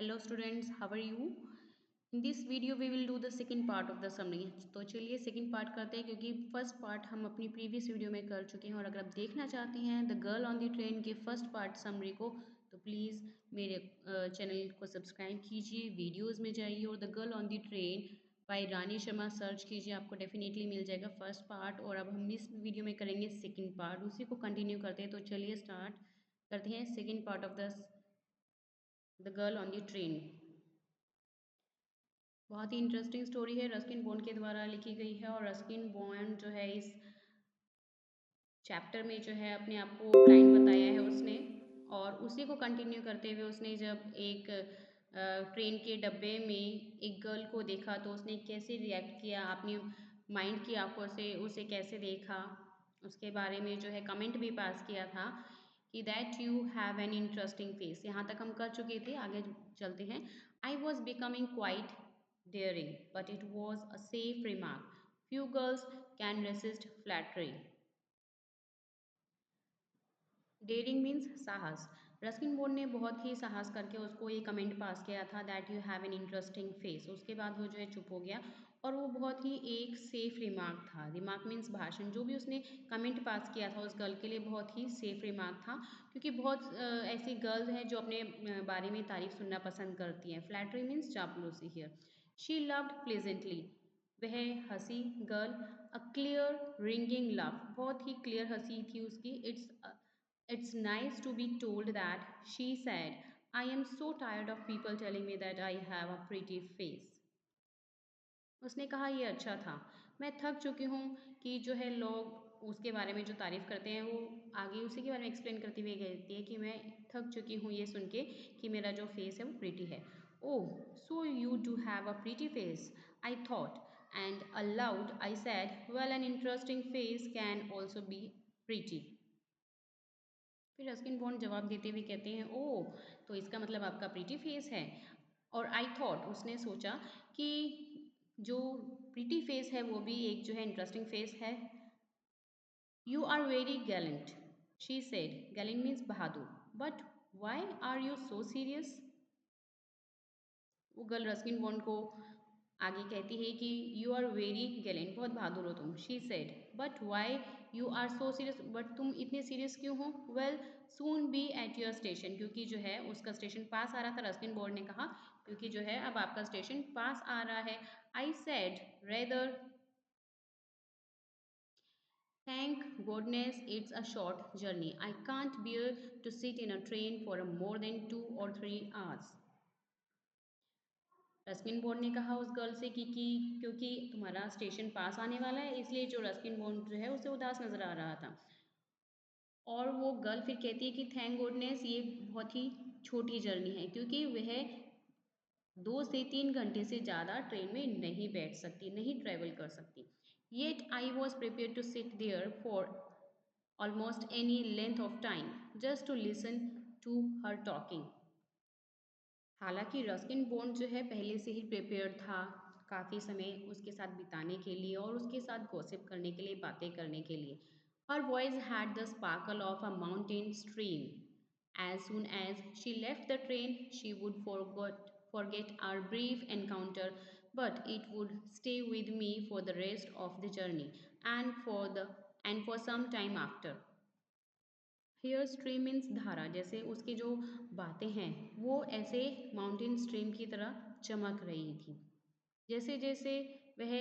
Hello students, how are you? In this video we will do the second part of the summary. तो चलिए second part करते हैं क्योंकि first part हम अपनी प्रीवियस वीडियो में कर चुके हैं और अगर आप देखना चाहते हैं the girl on the train के फर्स्ट पार्ट समरी को तो प्लीज़ मेरे चैनल को सब्सक्राइब कीजिए, वीडियोस में जाइए और the girl on the train by Rani Sharma search कीजिए, आपको डेफिनेटली मिल जाएगा फर्स्ट पार्ट। और अब हम इस वीडियो में करेंगे सेकेंड पार्ट, उसी को कंटिन्यू करते हैं। तो चलिए स्टार्ट करते हैं second part of the girl on the train. बहुत ही इंटरेस्टिंग स्टोरी है, रस्किन बॉन्ड के द्वारा लिखी गई है और रस्किन बॉन्ड जो है इस चैप्टर में जो है अपने आप को ब्लाइंड बताया है उसने। और उसी को कंटिन्यू करते हुए उसने जब एक ट्रेन के डब्बे में एक गर्ल को देखा तो उसने कैसे रिएक्ट किया, अपनी माइंड की आंखों से उसे कैसे देखा, उसके बारे में जो है कमेंट भी पास किया था कि that you have an interesting face. यहाँ तक हम कर चुके थे, आगे चलते हैं। I was becoming quite daring, but it was a safe remark. Few girls can resist flattery. Daring means साहस। रस्किन बॉन्ड ने बहुत ही साहस करके उसको ये कमेंट पास किया था that you have an interesting face. उसके बाद वो जो है चुप हो गया और वो बहुत ही एक सेफ रिमार्क था। रिमार्क मीन्स भाषण, जो भी उसने कमेंट पास किया था उस गर्ल के लिए बहुत ही सेफ रिमार्क था, क्योंकि बहुत ऐसी गर्ल्स हैं जो अपने बारे में तारीफ सुनना पसंद करती हैं। फ्लैटरी मीन्स चापलूसी हियर। शी लव्ड प्लेजेंटली, वह हंसी girl. A clear ringing love, बहुत ही क्लियर हंसी थी उसकी। It's nice to be told that, she said. I am so tired of people telling me that I have a pretty face. उसने कहा ये अच्छा था, मैं थक चुकी हूँ कि जो है लोग उसके बारे में जो तारीफ़ करते हैं वो आगे उसी के बारे में एक्सप्लेन करती हुई कहती है कि मैं थक चुकी हूँ ये सुन के कि मेरा जो फेस है वो प्रीटी है। Oh, so you do have a pretty face, I thought, and aloud I said well an interesting face can also be pretty. फिर रस्किन बॉन्ड जवाब देते हुए कहते हैं ओह, तो इसका मतलब आपका प्रीटी फेस है। और आई थॉट, उसने सोचा कि जो प्रीटी फेस है वो भी एक जो है इंटरेस्टिंग फेस है। You are very gallant, she said. Gallant means बहादुर। But why are you so serious? वो गर्ल रस्किन बॉन्ड को आगे कहती है कि यू आर वेरी गैलेंट, बहुत बहादुर हो तुम। She said but why you are so serious, but तुम इतने सीरियस क्यों हो? Well soon be at your station, क्योंकि जो है उसका स्टेशन पास आ रहा था। रस्किन बॉन्ड ने कहा क्योंकि जो है अब आपका स्टेशन पास आ रहा है। I said rather thank goodness it's a short journey. I can't bear to sit in a train for more than 2 or 3 hours. Ruskin Bond ने कहा उस गर्ल से कि क्योंकि तुम्हारा स्टेशन पास आने वाला है, इसलिए जो रस्किन बॉन्ड जो है उसे उदास नजर आ रहा था। और वो गर्ल फिर कहती है कि थैंक गुडनेस ये बहुत ही छोटी जर्नी है, क्योंकि वह 2 से 3 घंटे से ज़्यादा ट्रेन में नहीं बैठ सकती, नहीं ट्रेवल कर सकती। Yet I was prepare to sit there for almost any length of time just to listen to her talking. हालांकि रस्किन बॉन्ड जो है पहले से ही प्रिपेयर था काफ़ी समय उसके साथ बिताने के लिए और उसके साथ गॉसिप करने के लिए, बातें करने के लिए। Her voice had the sparkle of a mountain stream. As soon as she left the train, she would forget our brief encounter, but it would stay with me for the rest of the journey and for some time after. Hair stream means धारा, जैसे उसकी जो बातें हैं वो ऐसे mountain stream की तरह चमक रही थी। जैसे जैसे वह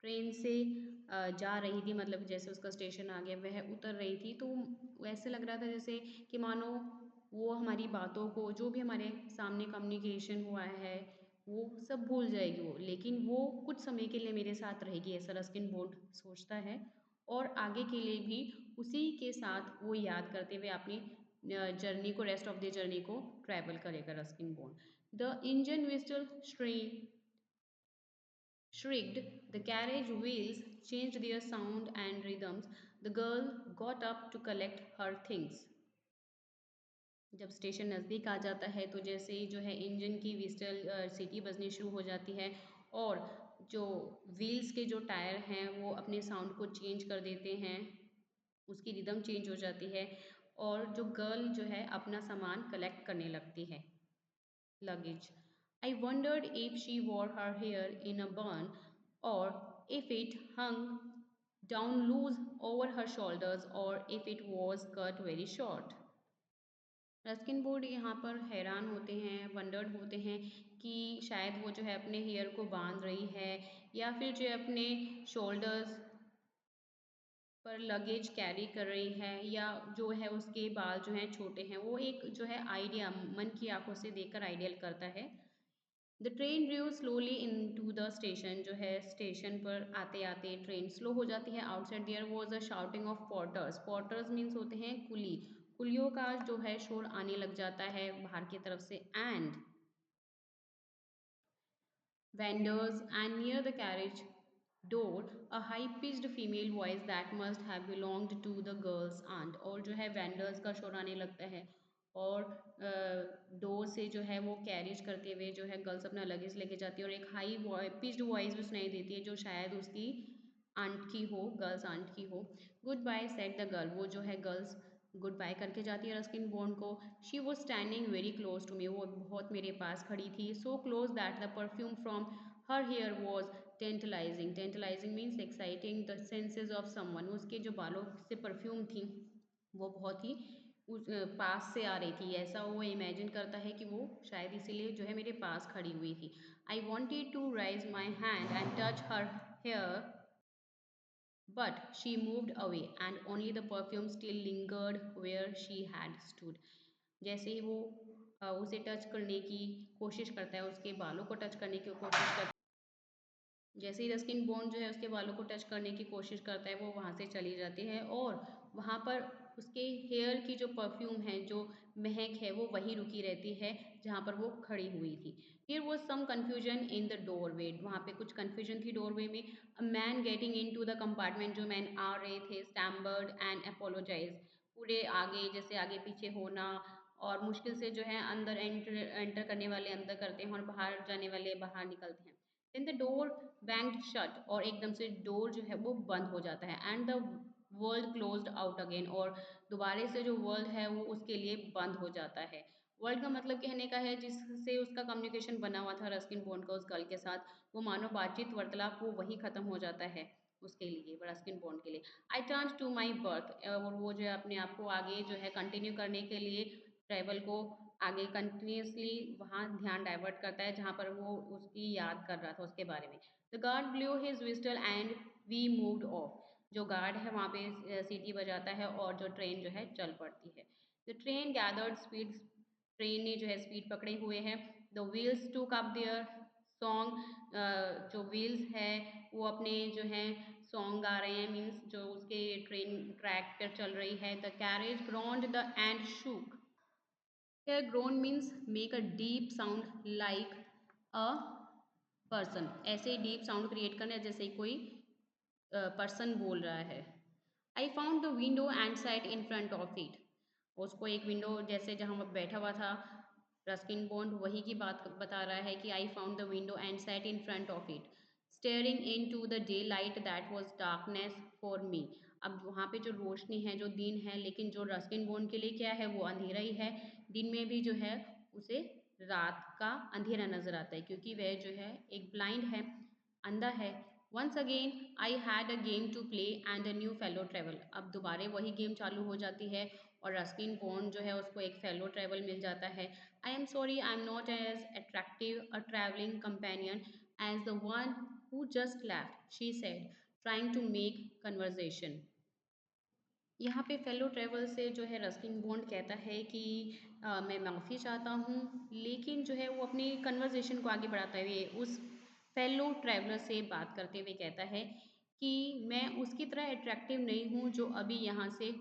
ट्रेन से जा रही थी, मतलब जैसे उसका स्टेशन आ गया वह उतर रही थी, तो ऐसे लग रहा था जैसे कि मानो वो हमारी बातों को, जो भी हमारे सामने कम्युनिकेशन हुआ है वो सब भूल जाएगी वो, लेकिन वो कुछ समय के लिए मेरे साथ रहेगी, ऐसा रस्किन बॉन्ड सोचता है। और आगे के लिए भी उसी के साथ वो याद करते हुए अपनी जर्नी को, रेस्ट ऑफ द जर्नी को ट्रैवल करेगा Ruskin Bond. The engine whistle shrieked, the carriage wheels changed their sound and rhythms. The girl got up to collect her things. जब स्टेशन नज़दीक आ जाता है तो जैसे ही जो है इंजन की विस्टल सीटी बजनी शुरू हो जाती है और जो व्हील्स के जो टायर हैं वो अपने साउंड को चेंज कर देते हैं, उसकी रिदम चेंज हो जाती है और जो गर्ल जो है अपना सामान कलेक्ट करने लगती है, luggage. I wondered if she wore her hair in a bun or if it hung down loose over her shoulders or if it was cut very short. Ruskin board यहाँ पर हैरान होते हैं, वंडर्ड होते हैं कि शायद वो जो है अपने हेयर को बांध रही है या फिर जो है अपने शोल्डर्स पर लगेज कैरी कर रही है या जो है उसके बाल जो हैं छोटे हैं। वो एक जो है आइडिया मन की आंखों से देखकर आइडियल करता है। The train drew slowly in to the station, जो है स्टेशन पर आते आते ट्रेन स्लो हो जाती है। Outside there was a shouting of porters. Porters means होते हैं कुली। कुलियों का जो है शोर आने लग जाता है बाहर की तरफ से। And vendors, and near the carriage door a high pitched female voice that must have belonged to the girl's aunt। और जो है वेंडर्स का शोर आने लगता है और डोर से जो है वो कैरिज करते हुए जो है गर्ल्स अपना लगेज लेके जाती है और एक हाई पिच्ड वॉइस भी सुनाई देती है जो शायद उसकी आंट की हो, गर्ल्स आंट की हो। Goodbye said the girl. वो जो है गर्ल्स गुड बाय करके जाती है रस्किन बॉन्ड को। She was standing very close to me. वो बहुत मेरे पास खड़ी थी। So close that the perfume from her hair was tantalizing. Tantalizing means exciting the senses of someone. उसके जो बालों से परफ्यूम थी वो बहुत ही पास से आ रही थी। ऐसा वो इमेजिन करता है कि वो शायद इसीलिए जो है मेरे पास खड़ी हुई थी। I wanted to raise my hand and touch her hair but she moved away and only the perfume still lingered where she had stood। जैसे ही वो उसे टच करने की कोशिश करता है, उसके बालों को टच करने की कोशिश करता है, जैसे ही रस्किन बॉन्ड जो है उसके बालों को टच करने की कोशिश करता है, वो वहाँ से चली जाती है और वहाँ पर उसके हेयर की जो परफ्यूम है, जो महक है, वो वहीं रुकी रहती है जहाँ पर वो खड़ी हुई थी। Here was some confusion in the doorway. वहाँ पे कुछ कन्फ्यूजन थी डोरवे में। A man getting in to the compartment. जो मैन आ रहे थे स्टैम्बर्ड एंड अपोलोजाइज। पूरे आगे जैसे आगे पीछे होना और मुश्किल से जो है अंदर एंटर करने वाले अंदर करते हैं और बाहर जाने वाले बाहर निकलते हैं। Then the door banged shut. और एकदम से डोर जो है वो बंद हो जाता है। And the world closed out again. और दोबारा से जो वर्ल्ड है वो उसके लिए बंद हो जाता है। वर्ल्ड का मतलब कहने का है जिससे उसका कम्युनिकेशन बना हुआ था रस्किन बॉन्ड का उस गर्ल के साथ, वो मानो बातचीत वार्तालाप वो वही खत्म हो जाता है उसके लिए, रस्किन बॉन्ड के लिए। I turn to my berth. और वो जो है अपने आप को आगे जो है कंटिन्यू करने के लिए ट्रैवल को आगे कंटिन्यूसली वहाँ ध्यान डाइवर्ट करता है जहाँ पर वो उसकी याद कर रहा था उसके बारे में। The guard blew his whistle and we moved off. जो गार्ड है वहाँ पे सीटी बजाता है और जो ट्रेन जो है चल पड़ती है। The train gathered speed. Train ने जो है स्पीड पकड़े हुए है। द व्हील्स टूक अप देयर सॉन्ग। जो व्हील्स है वो अपने जो है सॉन्ग गा रहे हैं, मीन्स जो उसके ट्रेन ट्रैक पर चल रही है। The carriage groaned the and shook. Here groan means make a deep sound like a person। ऐसे डीप साउंड क्रिएट करना है जैसे कोई पर्सन बोल रहा है। आई found the window and sat in front of it. उसको एक विंडो जैसे जहाँ वो बैठा हुआ था रस्किन बॉन्ड वही की बात बता रहा है कि I found the window and sat in front of it staring in to the daylight that was darkness for me. अब वहाँ पे जो रोशनी है जो दिन है, लेकिन जो रस्किन बॉन्ड के लिए क्या है वो अंधेरा ही है। दिन में भी जो है उसे रात का अंधेरा नजर आता है क्योंकि वह जो है एक ब्लाइंड है, अंधा है। Once again I had a game to play and a new fellow travel. अब दोबारा वही गेम चालू हो जाती है और रस्किन बॉन्ड जो है उसको एक फेलो ट्रेवल मिल जाता है। I am sorry I am not as attractive a travelling companion as the one who just left, she said trying to make conversation. यहाँ पे फेलो ट्रैवल से जो है रस्किन बॉन्ड कहता है कि मैं माफ़ी चाहता हूँ, लेकिन जो है वो अपनी कन्वर्जेशन को आगे बढ़ाते हुए उस फेलो ट्रैवलर से बात करते हुए कहता है कि मैं उसकी तरह अट्रैक्टिव नहीं हूँ जो अभी यहाँ से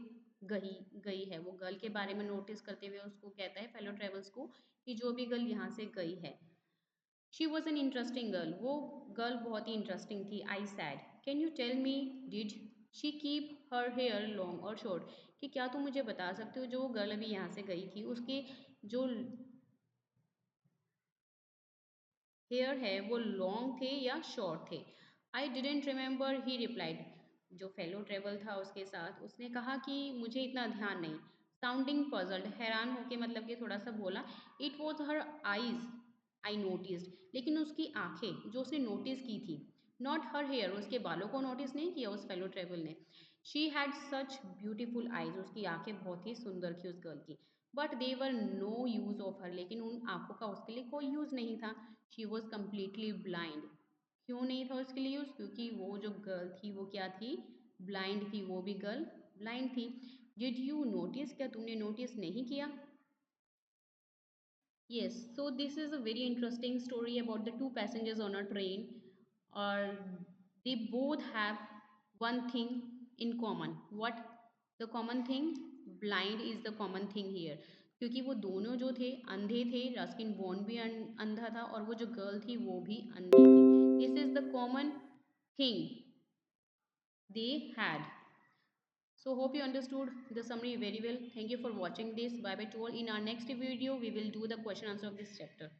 गई गई है। वो गर्ल के बारे में नोटिस करते हुए उसको कहता है फेलो ट्रैवल्स को कि जो भी गर्ल यहाँ से गई है। She was an interesting girl. वो गर्ल बहुत ही इंटरेस्टिंग थी। I said can you tell me did she keep her hair long or short. कि क्या तुम मुझे बता सकते हो जो गर्ल अभी यहाँ से गई थी उसके जो हेयर है वो लॉन्ग थे या शॉर्ट थे। I didn't remember he replied. जो फेलो ट्रेवल था उसके साथ उसने कहा कि मुझे इतना ध्यान नहीं। साउंडिंग पजल्ड, हैरान होके मतलब कि थोड़ा सा बोला, it was her eyes I noticed, लेकिन उसकी आंखें जो उसने नोटिस की थी, नॉट हर हेयर, उसके बालों को नोटिस नहीं किया उस फेलो ट्रेवल ने। She had such beautiful eyes, उसकी आंखें बहुत ही सुंदर थी उस गर्ल की, but they were no use of her, लेकिन उन आंखों का उसके लिए कोई यूज नहीं था। She was completely blind. क्यों नहीं था उसके लिए यूज? क्योंकि वो जो गर्ल थी वो क्या थी? ब्लाइंड थी, वो भी गर्ल ब्लाइंड थी। डिड यू नोटिस, क्या तुमने नोटिस नहीं किया? Yes, so this is a very interesting story about the two passengers on a train, or they both have one thing in common. What the common thing? Blind is the common thing here. क्योंकि वो दोनों जो थे अंधे थे, Ruskin bond भी अंधा था और वो जो गर्ल थी वो भी अंधी थी। This is the common thing they had. So hope you understood the summary very well. Thank you for watching this. Bye bye to all. In our next video, we will do the question answer of this chapter.